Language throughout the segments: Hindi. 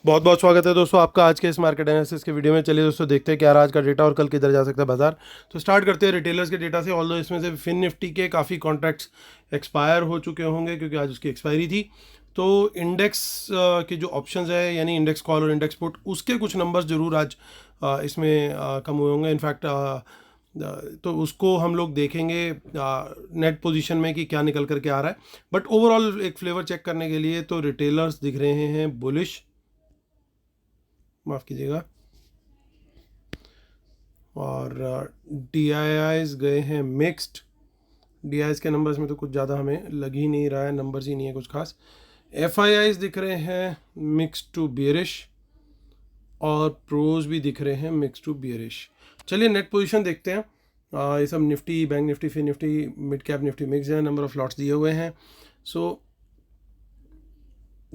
बहुत बहुत स्वागत है दोस्तों आपका आज के इस मार्केट एनालिसिस के वीडियो में। चलिए दोस्तों देखते हैं क्या आज का डेटा और कल किधर जा सकता है बाजार। तो स्टार्ट करते हैं रिटेलर्स के डेटा से। ऑल्दो इसमें से फिन निफ्टी के काफ़ी कॉन्ट्रैक्ट्स एक्सपायर हो चुके होंगे क्योंकि आज उसकी एक्सपायरी थी। तो इंडेक्स के जो ऑप्शंस है यानी इंडेक्स कॉल और इंडेक्स पुट, उसके कुछ नंबर्स जरूर आज इसमें कम हुए होंगे। इनफैक्ट तो उसको हम लोग देखेंगे नेट पोजीशन में कि क्या निकल करके आ रहा है। बट ओवरऑल एक फ्लेवर चेक करने के लिए तो रिटेलर्स दिख रहे हैं बुलिश, माफ़ कीजिएगा, और डी आई आईज गए हैं मिक्स्ड। डी आई के नंबर्स में तो कुछ ज़्यादा हमें लग ही नहीं रहा है, नंबर्स ही नहीं है कुछ खास। एफ आई आईज दिख रहे हैं मिक्स टू बियरिश और प्रोज भी दिख रहे हैं मिक्स टू बियरिश। चलिए नेट पोजीशन देखते हैं। ये सब Nifty, bank Nifty, fin Nifty, mid cap Nifty mix है, नंबर ऑफ लॉट्स दिए हुए हैं। सो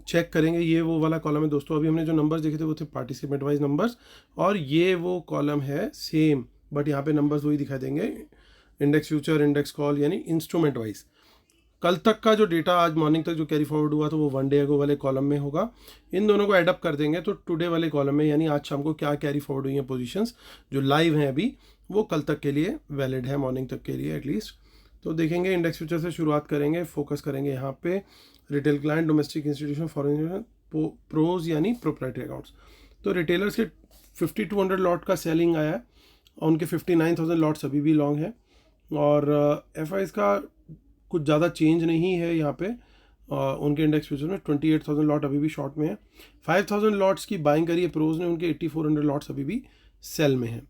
चेक करेंगे। ये वो वाला कॉलम है दोस्तों, अभी हमने जो नंबर्स देखे थे वो थे पार्टिसिपेंट वाइज नंबर्स, और ये वो कॉलम है सेम, बट यहाँ पे नंबर्स वही दिखाई देंगे, इंडेक्स फ्यूचर, इंडेक्स कॉल, यानी इंस्ट्रूमेंट वाइज। कल तक का जो डेटा आज मॉर्निंग तक जो कैरी फॉरवर्ड हुआ तो वो वन डे अगो वाले कॉलम में होगा। इन दोनों को एडअप कर देंगे तो टुडे वाले कॉलम में, यानी आज शाम को क्या कैरी फॉरवर्ड हुई हैं पोजीशंस जो लाइव हैं अभी, वो कल तक के लिए वैलिड है, मॉर्निंग तक के लिए एटलीस्ट। तो देखेंगे इंडेक्स फ्यूचर से शुरुआत करेंगे, फोकस करेंगे यहाँ पे retail client, domestic institution, foreign, pros यानी प्रोप्राइटरी अकाउंट्स। तो रिटेलर्स के 5200 लॉट का सेलिंग आया है और उनके 59,000 लॉट्स अभी भी लॉन्ग है, और एफ का कुछ ज़्यादा चेंज नहीं है यहाँ पे। उनके इंडेक्स फ्यूचर में 28,000 लॉट अभी भी शॉर्ट में है। 5,000 लॉट्स की बाइंग करी है प्रोज ने, उनके 8400 लॉट्स अभी भी सेल में है,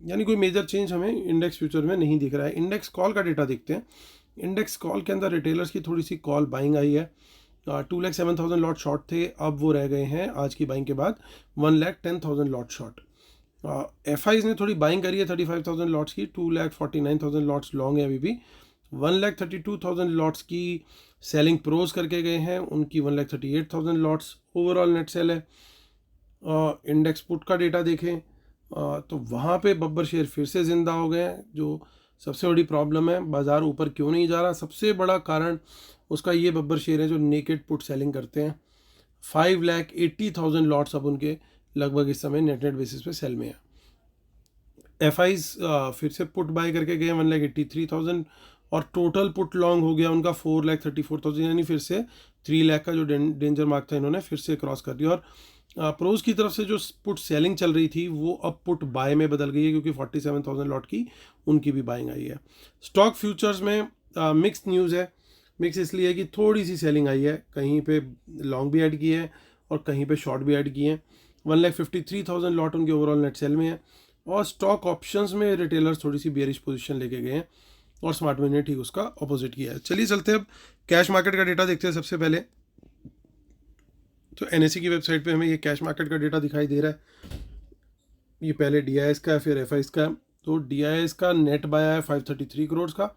यानी कोई मेजर चेंज हमें इंडेक्स फ्यूचर में नहीं दिख रहा है। इंडेक्स कॉल का डेटा देखते हैं। इंडेक्स कॉल के अंदर रिटेलर्स की थोड़ी सी कॉल बाइंग आई है। 2,07,000 लॉट शॉर्ट थे, अब वो रह गए हैं आज की बाइंग के बाद 1,10,000 लॉट शॉर्ट। एफ ने थोड़ी बाइंग करी है 35,000 लॉट्स की, 2,49,000 लॉट्स लॉन्ग है अभी भी। 1,32,000 लॉट्स की सेलिंग प्रोज करके गए हैं, उनकी 1,38,000 लॉट्स ओवरऑल नेट सेल है। इंडेक्स पुट का डेटा देखें तो वहाँ पे बब्बर शेयर फिर से ज़िंदा हो गए हैं। जो सबसे बड़ी प्रॉब्लम है, बाज़ार ऊपर क्यों नहीं जा रहा, सबसे बड़ा कारण उसका ये बब्बर शेयर है जो नेकेड पुट सेलिंग करते हैं। 5,80,000 लॉट्स अब उनके लगभग इस समय नेट बेसिस पे सेल में है। एफ फिर से पुट बाय करके गए 1,83,000, और टोटल पुट लॉन्ग हो गया उनका 4,34,000, यानी फिर से 3 लाख का जो डेंजर मार्क था इन्होंने फिर से क्रॉस कर दिया। और प्रोज की तरफ से जो पुट सेलिंग चल रही थी वो अब पुट बाय में बदल गई है क्योंकि 47,000 लॉट की उनकी भी बाइंग आई है। स्टॉक फ्यूचर्स में मिक्स न्यूज़ है। मिक्स इसलिए है कि थोड़ी सी सेलिंग आई है, कहीं पे लॉन्ग भी ऐड किए हैं और कहीं पे शॉर्ट भी ऐड किए हैं। 1,53,000 लॉट उनके ओवरऑल नेट सेल में है, और स्टॉक ऑप्शंस में रिटेलर्स थोड़ी सी बेयरिश पोजीशन लेके गए हैं और स्मार्ट मनी ने ठीक उसका अपोजिट किया है। चलिए चलते हैं अब कैश मार्केट का डेटा देखते हैं। सबसे पहले तो एनएससी की वेबसाइट पे हमें ये कैश मार्केट का डेटा दिखाई दे रहा है। ये पहले डी का है, फिर एफ का है। तो डी का नेट बाय आया 533 करोड़ का,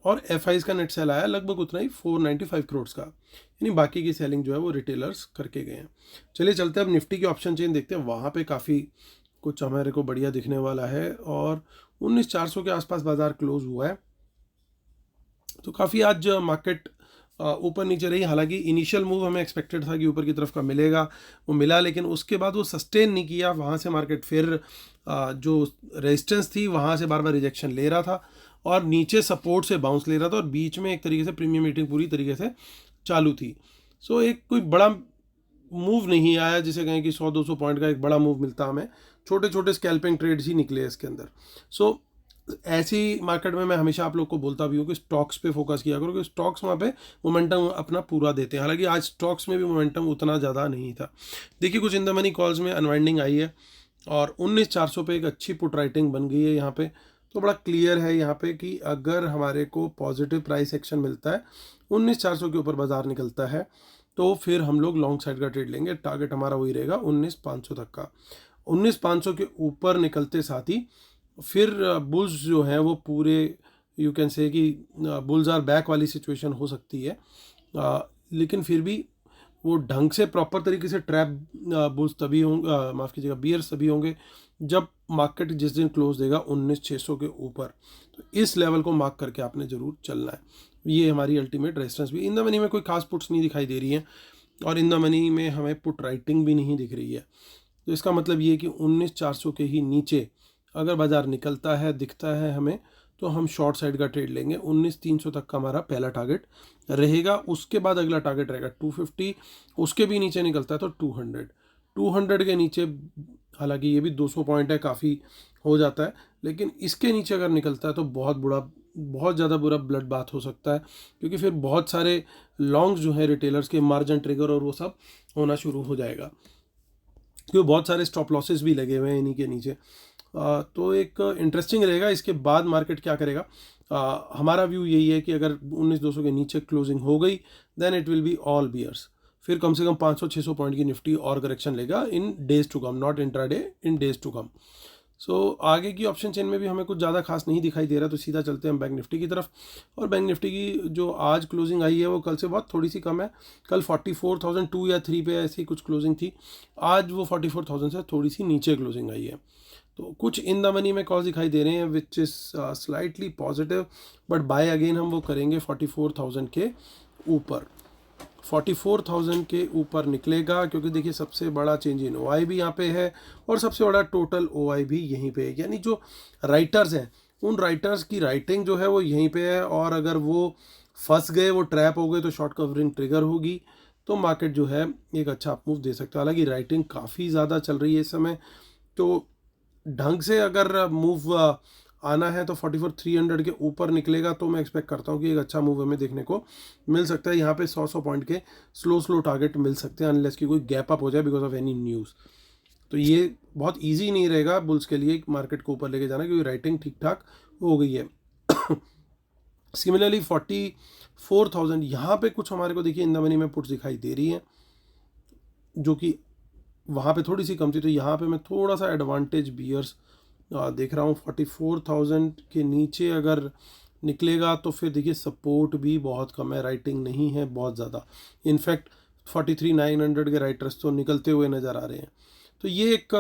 और एफ का नेट सेल आया लगभग उतना ही 495 करोड़ का, यानी बाकी की सेलिंग जो है वो रिटेलर्स करके गए हैं। चलिए चलते हैं अब निफ्टी की ऑप्शन चेन देखते हैं, वहाँ पे काफ़ी कुछ हमारे को बढ़िया दिखने वाला है, और 19,400 के आसपास बाजार क्लोज हुआ है। तो काफ़ी आज मार्केट ऊपर नीचे रही। हालांकि इनिशियल मूव हमें एक्सपेक्टेड था कि ऊपर की तरफ का मिलेगा, वो मिला, लेकिन उसके बाद वो सस्टेन नहीं किया। वहाँ से मार्केट फिर जो रेजिस्टेंस थी वहाँ से बार बार रिजेक्शन ले रहा था, और नीचे सपोर्ट से बाउंस ले रहा था, और बीच में एक तरीके से प्रीमियम मीटिंग पूरी तरीके से चालू थी। सो एक कोई बड़ा मूव नहीं आया जिसे कहें कि 100-200 पॉइंट का एक बड़ा मूव मिलता हमें। छोटे छोटे स्कैल्पिंग ट्रेड्स ही निकले इसके अंदर। सो ऐसी मार्केट में मैं हमेशा आप लोग को बोलता भी हूँ कि स्टॉक्स पे फोकस किया करो, क्योंकि स्टॉक्स वहाँ पे मोमेंटम अपना पूरा देते हैं। हालांकि आज स्टॉक्स में भी मोमेंटम उतना ज़्यादा नहीं था। देखिए कुछ इन द मनी कॉल्स में अनवाइंडिंग आई है, और 19,400 पे एक अच्छी पुट राइटिंग बन गई है यहाँ पे। तो बड़ा क्लियर है यहाँ पे कि अगर हमारे को पॉजिटिव प्राइस एक्शन मिलता है, 19,400 के ऊपर बाजार निकलता है, तो फिर हम लोग लॉन्ग साइड का ट्रेड लेंगे। टारगेट हमारा वही रहेगा 19,500 तक का। 19,500 के ऊपर निकलते साथ ही फिर बुल्स जो हैं वो पूरे, यू कैन से कि बुल्स आर बैक वाली सिचुएशन हो सकती है, लेकिन फिर भी वो ढंग से प्रॉपर तरीके से ट्रैप बुल्स तभी होंगे, माफ़ कीजिएगा, बियर्स तभी होंगे जब मार्केट जिस दिन क्लोज देगा 19,600 के ऊपर। तो इस लेवल को मार्क करके आपने ज़रूर चलना है। ये हमारी अल्टीमेट रेजिस्टेंस भी। इन द मनी में कोई खास पुट्स नहीं दिखाई दे रही है, और इन द मनी में हमें पुट राइटिंग भी नहीं दिख रही है। तो इसका मतलब ये है कि 19,400 के ही नीचे अगर बाज़ार निकलता है, दिखता है हमें, तो हम शॉर्ट साइड का ट्रेड लेंगे। 19,300 तक का हमारा पहला टारगेट रहेगा। उसके बाद अगला टारगेट रहेगा 250, उसके भी नीचे निकलता है तो 200 के नीचे, हालांकि ये भी 200 पॉइंट है, काफ़ी हो जाता है, लेकिन इसके नीचे अगर निकलता है तो बहुत ज़्यादा बुरा ब्लड बात हो सकता है, क्योंकि फिर बहुत सारे लॉन्ग्स जो है रिटेलर्स के, मार्जिन ट्रिगर और वो सब होना शुरू हो जाएगा, क्योंकि बहुत सारे स्टॉप लॉसेस भी लगे हुए हैं इन्हीं के नीचे। तो एक इंटरेस्टिंग रहेगा इसके बाद मार्केट क्या करेगा। हमारा व्यू यही है कि अगर 19,200 के नीचे क्लोजिंग हो गई then it will be all bears. फिर कम से कम 500-600 पॉइंट की निफ्टी और करेक्शन लेगा in days to come, not intraday, in days to come. So आगे की ऑप्शन चेन में भी हमें कुछ ज़्यादा खास नहीं दिखाई दे रहा, तो सीधा चलते हैं हम बैंक निफ्टी की तरफ। और बैंक निफ्टी की जो आज क्लोजिंग आई है वो कल से बहुत थोड़ी सी कम है। कल 44,002 या 3 पे ऐसी कुछ क्लोजिंग थी, आज वो 44,000 से थोड़ी सी नीचे क्लोजिंग आई है। तो कुछ इन द मनी में कॉल्स दिखाई दे रहे हैं which is slightly positive, but by again हम वो करेंगे 44,000 के ऊपर। 44,000 के ऊपर निकलेगा, क्योंकि देखिए सबसे बड़ा चेंज इन OI भी यहाँ पे है और सबसे बड़ा टोटल OI भी यहीं पे है, यानी जो राइटर्स हैं उन राइटर्स की राइटिंग जो है वो यहीं पे है, और अगर वो फंस गए, वो ट्रैप हो गए, तो शॉर्ट कवरिंग ट्रिगर होगी, तो मार्केट जो है एक अच्छा मूव दे सकता है। हालांकि राइटिंग काफ़ी ज़्यादा चल रही है इस समय, तो ढंग से अगर मूव आना है तो 44,300 के ऊपर निकलेगा, तो मैं एक्सपेक्ट करता हूँ कि एक अच्छा मूव हमें देखने को मिल सकता है। यहाँ पे 100 पॉइंट के स्लो टारगेट मिल सकते हैं, अनलेस की कोई गैप अप हो जाए बिकॉज ऑफ एनी न्यूज़। तो ये बहुत ईजी नहीं रहेगा बुल्स के लिए मार्केट को ऊपर लेके जाना, क्योंकि राइटिंग ठीक ठाक हो गई है। सिमिलरली 44,000 यहाँ पे कुछ हमारे को देखिए इन द मनी में पुट्स दिखाई दे रही हैं, जो कि वहाँ पे थोड़ी सी कम थी, तो यहाँ पे मैं थोड़ा सा एडवांटेज बियर्स देख रहा हूँ। 44,000 के नीचे अगर निकलेगा तो फिर देखिए सपोर्ट भी बहुत कम है, राइटिंग नहीं है बहुत ज़्यादा। इनफैक्ट 43,900 के राइटर्स तो निकलते हुए नज़र आ रहे हैं, तो ये एक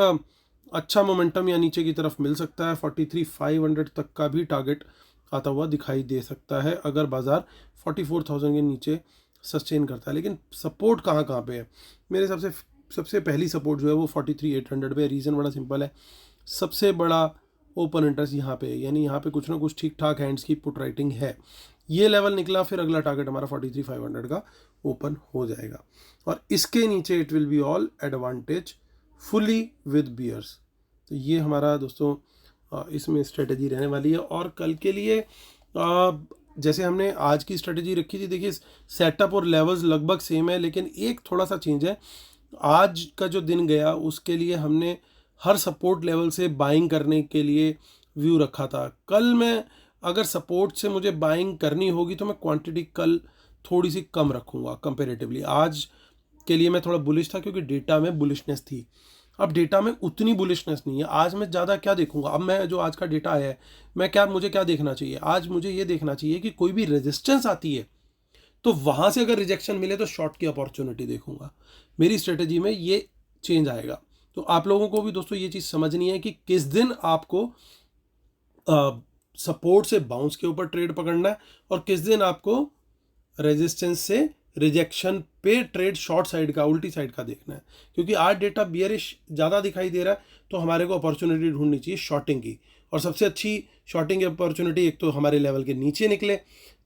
अच्छा मोमेंटम या नीचे की तरफ मिल सकता है। 43,500 तक का भी टारगेट आता हुआ दिखाई दे सकता है अगर बाज़ार 44,000 के नीचे सस्टेन करता है। लेकिन सपोर्ट कहाँ पे है मेरे हिसाब से? सबसे पहली सपोर्ट जो है वो 43,800 पे है। रीज़न बड़ा सिंपल है, सबसे बड़ा ओपन इंटरेस्ट यहाँ पे है, यानी यहाँ पे कुछ ना कुछ ठीक ठाक हैंड्स की पुट राइटिंग है। ये लेवल निकला, फिर अगला टारगेट हमारा 43,500 का ओपन हो जाएगा, और इसके नीचे it will be all advantage fully with bears. तो ये हमारा दोस्तों इसमें स्ट्रेटजी रहने वाली है। और कल के लिए जैसे हमने आज की स्ट्रेटजी रखी थी, देखिए सेटअप और लेवल्स लगभग सेम है, लेकिन एक थोड़ा सा चेंज है। आज का जो दिन गया उसके लिए हमने हर सपोर्ट लेवल से बाइंग करने के लिए व्यू रखा था। कल मैं अगर सपोर्ट से मुझे बाइंग करनी होगी तो मैं क्वांटिटी कल थोड़ी सी कम रखूँगा कंपेरेटिवली। आज के लिए मैं थोड़ा बुलिश था क्योंकि डेटा में बुलिशनेस थी, अब डेटा में उतनी बुलिशनेस नहीं है। आज मैं ज़्यादा क्या देखूंगा, अब मैं जो आज का डेटा आया है मुझे क्या देखना चाहिए? आज मुझे ये देखना चाहिए कि कोई भी रेजिस्टेंस आती है तो वहाँ से अगर रिजेक्शन मिले तो शॉर्ट की अपॉर्चुनिटी देखूंगा। मेरी स्ट्रेटजी में ये चेंज आएगा। तो आप लोगों को भी दोस्तों ये चीज़ समझनी है कि किस दिन आपको सपोर्ट से बाउंस के ऊपर ट्रेड पकड़ना है और किस दिन आपको रेजिस्टेंस से रिजेक्शन पे ट्रेड शॉर्ट साइड का, उल्टी साइड का देखना है। क्योंकि आज डेटा बियरिश ज़्यादा दिखाई दे रहा है, तो हमारे को अपॉर्चुनिटी ढूंढनी चाहिए शॉर्टिंग की, और सबसे अच्छी शॉर्टिंग की अपॉर्चुनिटी एक तो हमारे लेवल के नीचे निकले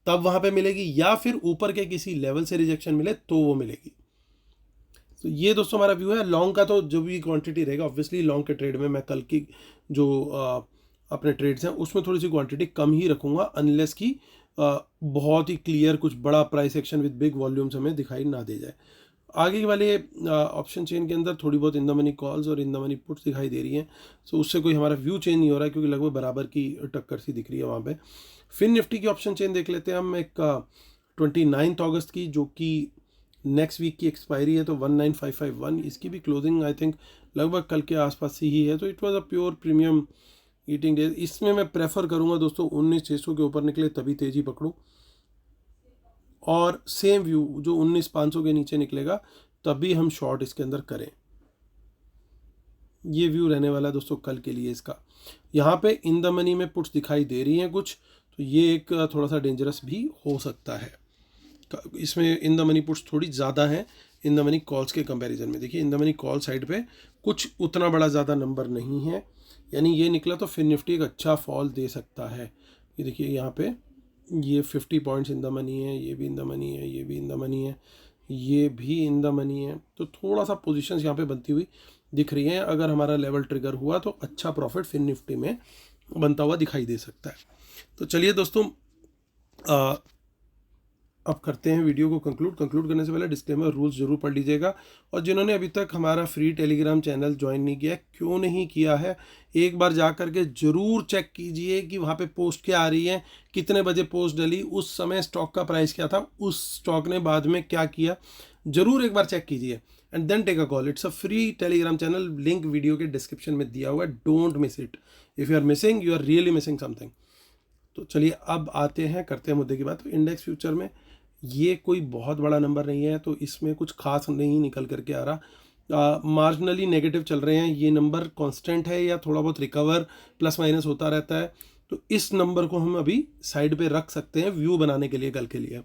तब वहाँ पे मिलेगी, या फिर ऊपर के किसी लेवल से रिजेक्शन मिले तो वो मिलेगी। तो ये दोस्तों हमारा व्यू है। लॉन्ग का तो जो भी क्वांटिटी रहेगा, ऑब्वियसली लॉन्ग के ट्रेड में मैं कल की जो अपने ट्रेड्स हैं उसमें थोड़ी सी क्वांटिटी कम ही रखूँगा, अनलेस की बहुत ही क्लियर कुछ बड़ा price action with big volumes हमें दिखाई ना दे जाए। आगे वाले ऑप्शन चेन के अंदर थोड़ी बहुत इन द मनी कॉल्स और इन द मनी पुट्स दिखाई दे रही हैं, सो उससे कोई हमारा व्यू चेंज नहीं हो रहा है, क्योंकि लगभग बराबर की टक्कर सी दिख रही है वहाँ पे। फिन निफ्टी की ऑप्शन चेन देख लेते हैं हम, एक 29 अगस्त की, जो कि नेक्स्ट वीक की एक्सपायरी है, तो 19,551 इसकी भी क्लोजिंग आई थिंक लगभग कल के आसपास ही है। तो it was a pure premium eating days. इसमें मैं प्रेफर करूंगा दोस्तों 19,600 के ऊपर निकले तभी तेजी पकड़ूं, और सेम व्यू जो 19,500 के नीचे निकलेगा तभी हम शॉर्ट इसके अंदर करें। ये व्यू रहने वाला है दोस्तों कल के लिए इसका। यहाँ पे इन द मनी में पुट्स दिखाई दे रही हैं कुछ, तो ये एक थोड़ा सा डेंजरस भी हो सकता है। इसमें इन द मनी पुट्स थोड़ी ज़्यादा हैं इन द मनी कॉल्स के कंपैरिजन में। देखिए in the money call side पे कुछ उतना बड़ा ज़्यादा नंबर नहीं है, यानी ये निकला तो फिर निफ्टी एक अच्छा फॉल दे सकता है। ये देखिए यहाँ पे ये 50 पॉइंट्स इन द मनी है, ये भी इन द मनी है, ये भी इन द मनी है, ये भी इन द मनी है। तो थोड़ा सा पोजीशंस यहाँ पे बनती हुई दिख रही हैं। अगर हमारा लेवल ट्रिगर हुआ तो अच्छा प्रॉफिट फिर निफ्टी में बनता हुआ दिखाई दे सकता है। तो चलिए दोस्तों अब करते हैं वीडियो को कंक्लूड करने से पहले डिस्क्लेमर रूल्स जरूर पढ़ लीजिएगा। और जिन्होंने अभी तक हमारा फ्री टेलीग्राम चैनल ज्वाइन नहीं किया है, क्यों नहीं किया है, एक बार जा करके ज़रूर चेक कीजिए कि वहाँ पे पोस्ट क्या आ रही है, कितने बजे पोस्ट डली, उस समय स्टॉक का प्राइस क्या था, उस स्टॉक ने बाद में क्या किया, ज़रूर एक बार चेक कीजिए and then take a call. It's a free Telegram channel, link video के डिस्क्रिप्शन में दिया हुआ है, don't miss it. If you are missing, you are really missing something. तो चलिए अब आते हैं, करते हैं मुद्दे की बात। तो इंडेक्स फ्यूचर में ये कोई बहुत बड़ा नंबर नहीं है, तो इसमें कुछ खास नहीं निकल करके आ रहा। मार्जिनली नेगेटिव चल रहे हैं, ये नंबर कांस्टेंट है या थोड़ा बहुत रिकवर प्लस माइनस होता रहता है। तो इस नंबर को हम अभी साइड पे रख सकते हैं व्यू बनाने के लिए, कल के लिए,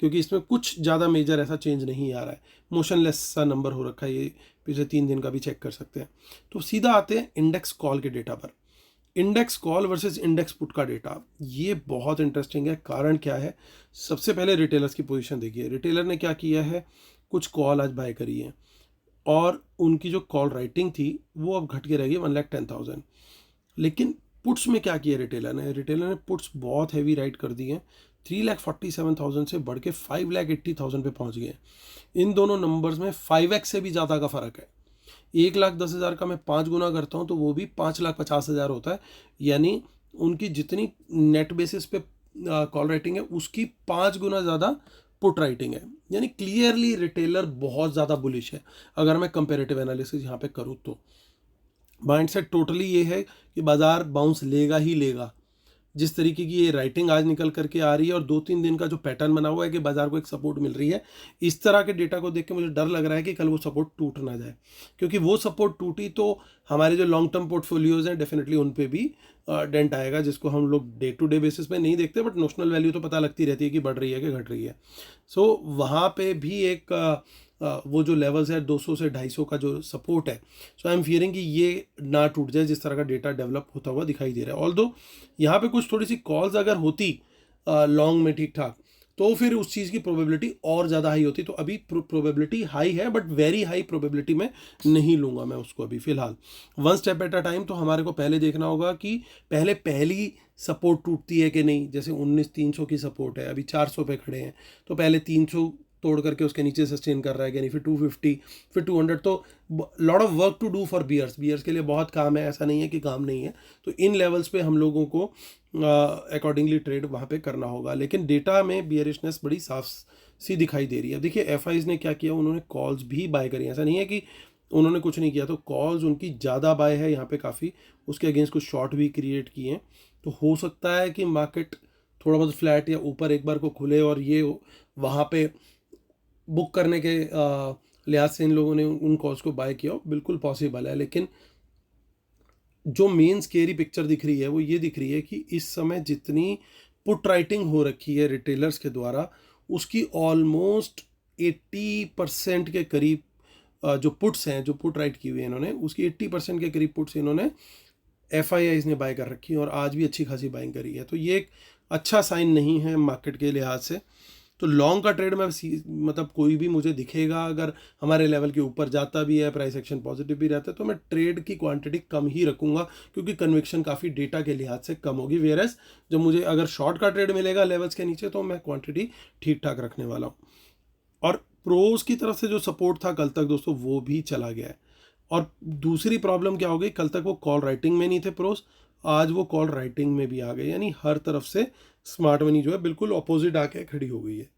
क्योंकि इसमें कुछ ज़्यादा मेजर ऐसा चेंज नहीं आ रहा है। मोशनलेस सा नंबर हो रखा है, ये पिछले 3 दिन का भी चेक कर सकते हैं। तो सीधा आते हैं इंडेक्स कॉल के डेटा पर। Index call versus index put का डेटा, ये बहुत इंटरेस्टिंग है। कारण क्या है, सबसे पहले रिटेलर्स की पोजीशन देखिए। रिटेलर ने क्या किया है, कुछ कॉल आज बाय करी है और उनकी जो कॉल राइटिंग थी वो अब घट के रह गई 1,10,000। लेकिन पुट्स में क्या किया रिटेलर ने पुट्स बहुत हैवी राइट कर दी हैं, 3,47,000 से बढ़ के 5,80,000 पे पहुंच गए। इन दोनों नंबर्स में 5x से भी ज़्यादा का फ़र्क है। 1,10,000 का मैं 5 गुना करता हूँ तो वो भी 5,50,000 होता है। यानी उनकी जितनी नेट बेसिस पे कॉल राइटिंग है उसकी 5 गुना ज़्यादा पुट राइटिंग है। यानी क्लियरली रिटेलर बहुत ज़्यादा बुलिश है। अगर मैं कंपेरेटिव एनालिसिस यहाँ पे करूँ तो माइंडसेट टोटली ये है कि बाज़ार बाउंस लेगा ही लेगा। जिस तरीके की ये राइटिंग आज निकल करके आ रही है और 2-3 दिन का जो पैटर्न बना हुआ है कि बाजार को एक सपोर्ट मिल रही है, इस तरह के डेटा को देख के मुझे डर लग रहा है कि कल वो सपोर्ट टूट ना जाए। क्योंकि वो सपोर्ट टूटी तो हमारे जो लॉन्ग टर्म पोर्टफोलियोज हैं डेफिनेटली उन पे भी डेंट आएगा, जिसको हम लोग डे टू डे बेसिस पे नहीं देखते, बट नोशनल वैल्यू तो पता लगती रहती है कि बढ़ रही है कि घट रही है। सो वहाँ पे भी एक वो जो लेवल्स है 200 से 250 का जो सपोर्ट है, सो आई एम फियरिंग कि ये ना टूट जाए जिस तरह का डेटा डेवलप होता हुआ दिखाई दे रहा है। ऑल्दो यहाँ पे कुछ थोड़ी सी कॉल्स अगर होती लॉन्ग में ठीक ठाक, तो फिर उस चीज़ की प्रोबेबिलिटी और ज़्यादा हाई होती। तो अभी प्रोबेबिलिटी हाई है, बट वेरी हाई प्रोबेबिलिटी में नहीं लूँगा मैं उसको अभी फ़िलहाल। One step at a time. तो हमारे को पहले देखना होगा कि पहली सपोर्ट टूटती है कि नहीं। जैसे 19,300 की सपोर्ट है, अभी 400 पे खड़े हैं, तो पहले 300 तोड़ करके उसके नीचे सस्टेन कर रहा है कि नहीं, फिर 250, फिर 200। तो lot of work to do for bears के लिए बहुत काम है, ऐसा नहीं है कि काम नहीं है। तो इन लेवल्स पे हम लोगों को अकॉर्डिंगली ट्रेड वहाँ पे करना होगा। लेकिन डेटा में बियरिशनेस बड़ी साफ सी दिखाई दे रही है। देखिए एफआईज ने क्या किया, उन्होंने कॉल्स भी बाय करी, ऐसा नहीं है कि उन्होंने कुछ नहीं किया। तो कॉल्स उनकी ज़्यादा बाय है यहाँ पे काफ़ी, उसके अगेंस्ट कुछ शॉर्ट भी क्रिएट किए हैं। तो हो सकता है कि मार्केट थोड़ा बहुत फ्लैट या ऊपर एक बार को खुले और ये वहाँ पे बुक करने के लिहाज से इन लोगों ने उन कॉल्स को बाय किया, बिल्कुल पॉसिबल है। लेकिन जो मेन स्केरी पिक्चर दिख रही है वो ये दिख रही है कि इस समय जितनी पुट राइटिंग हो रखी है रिटेलर्स के द्वारा, उसकी ऑलमोस्ट 80% के करीब जो पुट्स हैं, जो पुट राइट की हुई है इन्होंने, उसकी 80% के करीब पुट्स इन्होंने एफआईआईज ने बाय कर रखी है और आज भी अच्छी खासी बाइंग करी है। तो ये एक अच्छा साइन नहीं है मार्केट के लिहाज से। तो लॉन्ग का ट्रेड में मतलब कोई भी मुझे दिखेगा अगर हमारे लेवल के ऊपर जाता भी है, प्राइस एक्शन पॉजिटिव भी रहता है, तो मैं ट्रेड की क्वांटिटी कम ही रखूंगा, क्योंकि कन्विक्शन काफ़ी डेटा के लिहाज से कम होगी। वेयरएस जब मुझे अगर शॉर्ट का ट्रेड मिलेगा लेवल्स के नीचे, तो मैं क्वांटिटी ठीक ठाक रखने वाला हूँ। और प्रोज की तरफ से जो सपोर्ट था कल तक दोस्तों, वो भी चला गया है। और दूसरी प्रॉब्लम क्या हो गई, कल तक वो कॉल राइटिंग में नहीं थे प्रोज, आज वो कॉल राइटिंग में भी आ गए। यानी हर तरफ से स्मार्ट मनी जो है बिल्कुल ऑपोजिट आके खड़ी हो गई है।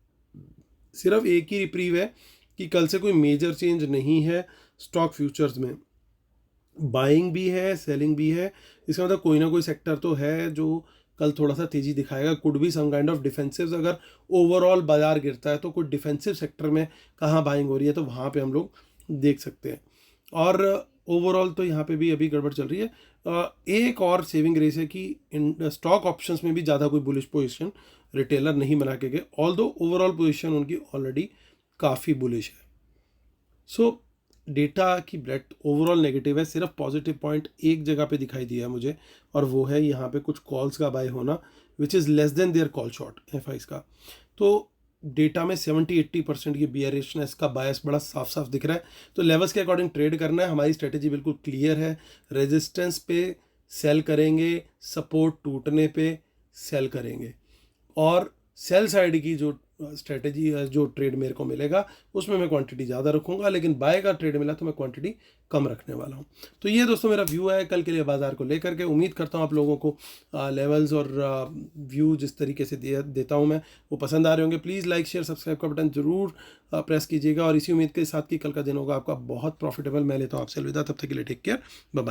सिर्फ एक ही रिप्रीव है कि कल से कोई मेजर चेंज नहीं है स्टॉक फ्यूचर्स में, बाइंग भी है, सेलिंग भी है। इसका मतलब कोई ना कोई सेक्टर तो है जो कल थोड़ा सा तेजी दिखाएगा। Could be some kind of defensive. अगर ओवरऑल बाजार गिरता है तो कुछ डिफेंसिव सेक्टर में कहाँ बाइंग हो रही है, तो वहाँ पे हम लोग देख सकते हैं। और ओवरऑल तो यहाँ पे भी अभी गड़बड़ चल रही है। एक और सेविंग रेस है कि स्टॉक ऑप्शंस में भी ज़्यादा कोई बुलिश पोजीशन रिटेलर नहीं बना के गए, ऑल्दो ओवरऑल पोजीशन उनकी ऑलरेडी काफ़ी बुलिश है। सो डेटा की ब्रेथ ओवरऑल नेगेटिव है, सिर्फ पॉजिटिव पॉइंट एक जगह पे दिखाई दिया है मुझे, और वो है यहाँ पे कुछ कॉल्स का बाय होना which is less than their call short F का। तो डेटा में 70-80% ये बियरिशनेस का बायस बड़ा साफ साफ दिख रहा है। तो लेवल्स के अकॉर्डिंग ट्रेड करना है, हमारी स्ट्रेटेजी बिल्कुल क्लियर है। रेजिस्टेंस पे सेल करेंगे, सपोर्ट टूटने पे सेल करेंगे, और सेल साइड की जो स्ट्रेटेजी जो ट्रेड मेरे को मिलेगा उसमें मैं क्वांटिटी ज़्यादा रखूंगा, लेकिन बाय का ट्रेड मिला तो मैं क्वांटिटी कम रखने वाला हूं। तो ये दोस्तों मेरा व्यू है कल के लिए बाजार को लेकर के। उम्मीद करता हूं आप लोगों को लेवल्स और व्यू जिस तरीके से देता हूं मैं वो पसंद आ रहे होंगे। प्लीज़ लाइक शेयर सब्सक्राइब का बटन जरूर प्रेस कीजिएगा, और इसी उम्मीद के साथ कि कल का दिन होगा आपका बहुत प्रॉफिटेबल। मैं लेता हूँ आपसे अलविदा, तब तक के लिए टेक केयर, बाय बाय।